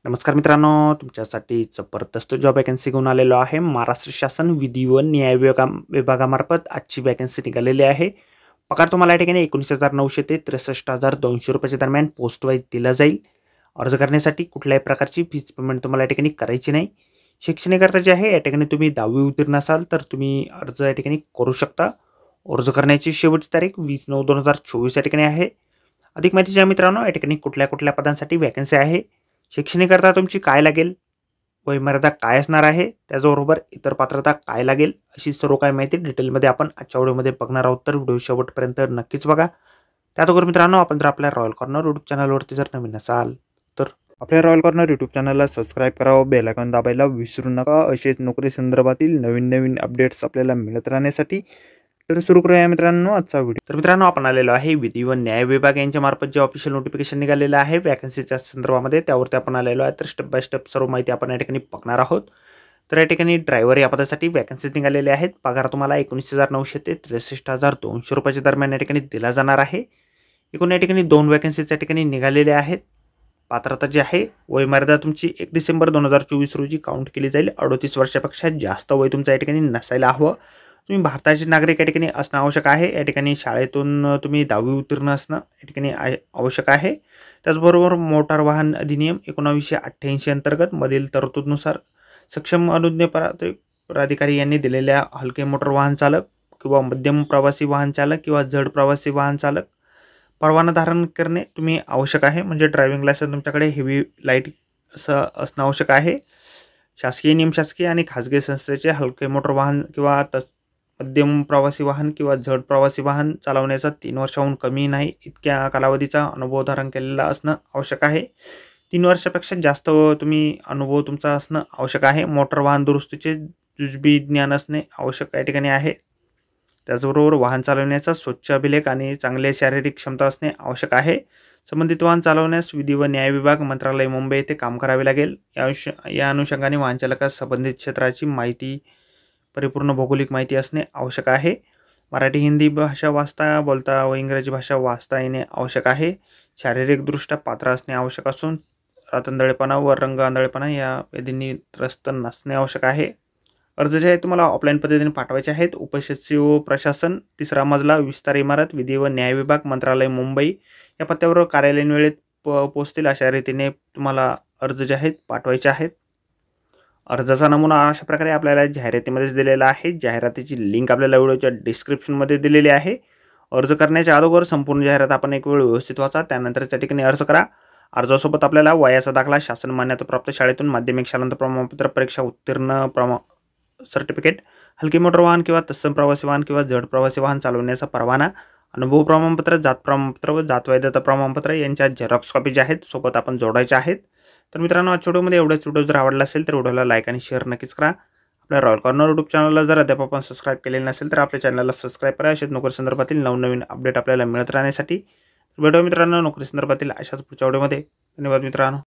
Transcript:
नमस्कार मित्रांनो, तुमच्यासाठी जबरदस्त जॉब वॅकन्सी घेऊन आलेलो आहे। महाराष्ट्र शासन विधी व न्याय विभागामार्फत आजची वॅकन्सी निघालेली आहे। पगार तुम्हाला या ठिकाणी 19,900 ते 63,200 रुपयाच्या दरम्यान पोस्ट वाईज दिला जाईल। अर्ज करण्यासाठी कुठल्याही प्रकारची फीज पेमेंट तुम्हाला या ठिकाणी करायची नाही। शैक्षणिक अर्ज जे आहे या ठिकाणी तुम्ही 10वी उत्तीर्ण असाल तर तुम्ही अर्ज या ठिकाणी करू शकता। अर्ज करण्याची शेवटची तारीख 20/9/2024 या ठिकाणी आहे। अधिक माहिती ज्या मित्रांनो, या ठिकाणी कुठल्या पदांसाठी वॅकन्सी आहे, शैक्षणिक अर्हता तुमची काय लागेल, वयमर्यादा काय असणार आहे, त्याचबरोबर इतर पात्रता काय लागेल, अशी सर्व काही माहिती डिटेलमध्ये आपण आजच्या व्हिडिओमध्ये बघणार आहोत। तर व्हिडिओ शेवटपर्यंत नक्कीच बघा। त्याचबरोबर मित्रांनो, आपण जर आपल्या रॉयल कॉर्नर यूट्यूब चॅनलवरती जर नवीन असाल तर आपल्या रॉयल कॉर्नर यूट्यूब चॅनलला सबस्क्राईब करावं, बेल आयकॉन दाबायला विसरू नका। असेच नोकरी संदर्भातील नवीन अपडेट्स आपल्याला मिळत राहण्यासाठी। तर सुरू करूया मित्रांनो आजचा व्हिडिओ। तर मित्रांनो, आपण आलेलो आहे विधी व न्याय विभाग यांच्या मार्फत जे ऑफिशियल नोटिफिकेशन निघालेलं आहे वॅकन्सीच्या संदर्भामध्ये, त्यावरती आपण आलेलो आहे। तर स्टेप बाय स्टेप सर्व माहिती आपण या ठिकाणी बघणार आहोत। तर या ठिकाणी ड्रायव्हर या पदासाठी वॅकन्सीज निघालेले आहेत। पगार तुम्हाला 19,900 ते 63,200 रुपयाच्या दरम्यान या ठिकाणी दिला जाणार आहे। एकूण या ठिकाणी 2 वॅकन्सीज या ठिकाणी निघालेल्या आहेत। पात्रता जी आहे, वयमर्यादा तुमची 1 डिसेंबर 2024 रोजी काउंट केली जाईल। 38 वर्षापेक्षा जास्त वय तुमचं या ठिकाणी नसायला हवं। तुम्ही भारताचे नागरिक या ठिकाणी असणं आवश्यक आहे। या ठिकाणी शाळेतून तुम्ही 10वी उत्तीर्ण असणं या ठिकाणी आवश्यक आहे। त्याचबरोबर मोटार वाहन अधिनियम 1988 अंतर्गत मधील तरतूदनुसार सक्षम अनुज्ञ प्राधिकारी यांनी दिलेल्या हलके मोटार वाहन चालक किंवा मध्यम प्रवासी वाहन चालक किंवा जड प्रवासी वाहन चालक परवाना धारण करणे तुम्ही आवश्यक आहे। म्हणजे ड्रायव्हिंग लायसन्स तुमच्याकडे हेवी लाईट असं असणं आवश्यक आहे। शासकीय निमशासकीय आणि खाजगी संस्थेचे हलके मोटार वाहन किंवा मध्यम प्रवासी वाहन किंवा जड प्रवासी वाहन चालवण्याचा 3 वर्षाहून कमी नाही इतक्या कालावधीचा अनुभव धारण केलेला असणं आवश्यक आहे। 3 वर्षापेक्षा जास्त तुम्ही अनुभव तुमचा असणं आवश्यक आहे। मोटार वाहन दुरुस्तीचे जुजबी ज्ञान असणे आवश्यक या ठिकाणी आहे। त्याचबरोबर वाहन चालवण्याचा स्वच्छ अभिलेख आणि चांगले शारीरिक क्षमता असणे आवश्यक आहे। संबंधित वाहन चालवण्यास विधी व न्याय विभाग मंत्रालय मुंबई येथे काम करावे लागेल। या अनुषंगाने वाहन चालकास संबंधित क्षेत्राची माहिती, परिपूर्ण भौगोलिक माहिती असणे आवश्यक आहे। मराठी हिंदी भाषा वाचता बोलता व इंग्रजी भाषा वाचता येणे आवश्यक आहे। शारीरिकदृष्ट्या पात्र असणे आवश्यक असून रातंधळेपणा व रंग आंधळेपणा या व्याधींनी त्रस्त नसणे आवश्यक आहे। अर्ज जे आहे तुम्हाला ऑफलाईन पद्धतीने पाठवायचे आहेत। उपसचिव प्रशासन, 3रा मजला, विस्तार इमारत, विधी व न्याय विभाग मंत्रालय मुंबई या पत्त्यावर कार्यालयीन वेळेत पोहोचतील अशा रीतीने तुम्हाला अर्ज जे आहेत पाठवायचे आहेत। अर्जाचा नमुना अशा प्रकारे आपल्याला जाहिरातीमध्येच दिलेला आहे। जाहिरातीची लिंक आपल्याला व्हिडिओच्या डिस्क्रिप्शनमध्ये दिलेली आहे। अर्ज करण्याच्या अगोदर संपूर्ण जाहिरात आपण एक वेळ व्यवस्थित वाचा, त्यानंतर त्या ठिकाणी अर्ज करा। अर्जासोबत आपल्याला वयाचा दाखला, शासन मान्यताप्राप्त शाळेतून माध्यमिक शालांत प्रमाणपत्र, परीक्षा उत्तीर्ण सर्टिफिकेट, हलकी मोटर वाहन किंवा तत्सम प्रवासी वाहन किंवा जड प्रवासी वाहन चालवण्याचा परवाना, अनुभव प्रमाणपत्र, जात प्रमाणपत्र व जात वैधता प्रमाणपत्र यांच्या झेरॉक्स कॉपी ज्या आहेत सोबत आपण जोडायच्या आहेत। तर मित्रांनो, आजच्या व्हिडिओमध्ये एवढंच। व्हिडिओ जर आवडला असेल तर व्हिडिओला लाईक आणि शेअर नक्कीच करा। आपल्या रॉयल कॉर्नर यूट्यूब चॅनलला जर अद्याप आपण सबस्क्राईब केलेलं नसेल तर आपल्या चॅनलला सबस्क्राईब करा। अशाच नोकरी संदर्भातील नवीन अपडेट आपल्याला मिळत राहण्यासाठी। भेटूया मित्रांनो नोकरी संदर्भातील अशाच पुढच्या व्हिडिओमध्ये। धन्यवाद मित्रांनो।